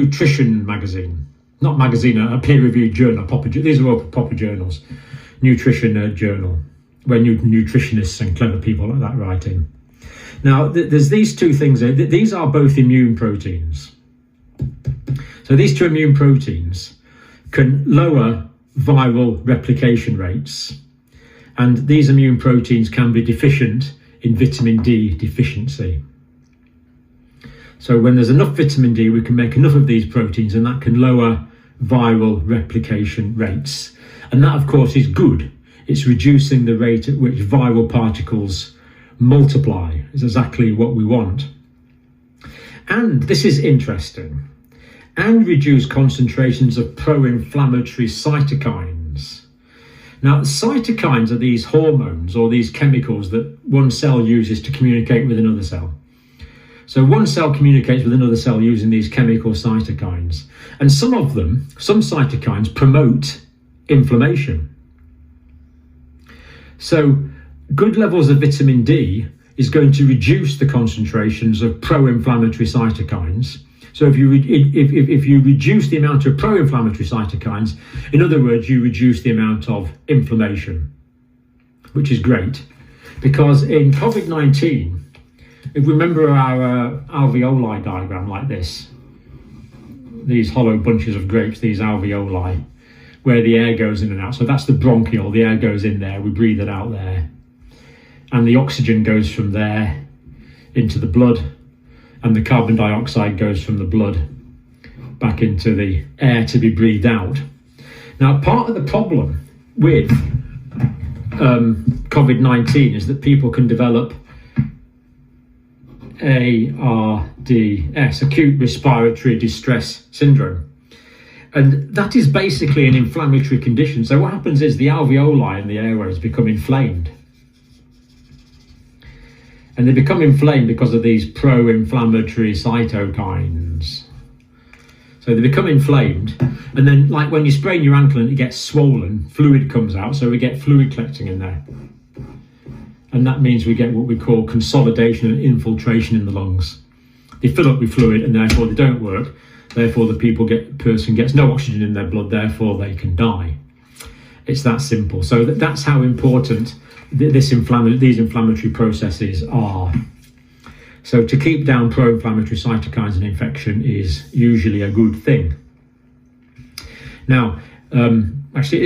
nutrition magazine, not magazine, a peer-reviewed journal. These are all proper journals. Nutrition journal, where nutritionists and clever people like that write in. Now, there's these two things. These are both immune proteins. So these two immune proteins can lower viral replication rates, and these immune proteins can be deficient in vitamin D deficiency. So when there's enough vitamin D, we can make enough of these proteins, and that can lower viral replication rates. And that, of course, is good. It's reducing the rate at which viral particles multiply. It's exactly what we want. And this is interesting. And reduce concentrations of pro-inflammatory cytokines. Now, cytokines are these hormones or these chemicals that one cell uses to communicate with another cell. So one cell communicates with another cell using these chemical cytokines. And some cytokines promote inflammation. So good levels of vitamin D is going to reduce the concentrations of pro-inflammatory cytokines. So if you reduce the amount of pro-inflammatory cytokines, in other words, you reduce the amount of inflammation, which is great. Because in COVID-19, if we remember our alveoli diagram like this, these hollow bunches of grapes, these alveoli, where the air goes in and out. So that's the bronchiole, the air goes in there, we breathe it out there. And the oxygen goes from there into the blood, and the carbon dioxide goes from the blood back into the air to be breathed out. Now, part of the problem with COVID-19 is that people can develop ARDS, acute respiratory distress syndrome. And that is basically an inflammatory condition. So what happens is the alveoli in the airways become inflamed. And they become inflamed because of these pro-inflammatory cytokines. So they become inflamed. And then, like when you sprain your ankle and it gets swollen, fluid comes out. So we get fluid collecting in there. And that means we get what we call consolidation and infiltration in the lungs. They fill up with fluid and therefore they don't work. Therefore the person gets no oxygen in their blood, therefore they can die. It's that simple. So that's how important these inflammatory processes are. So to keep down pro-inflammatory cytokines and infection is usually a good thing. Now, actually,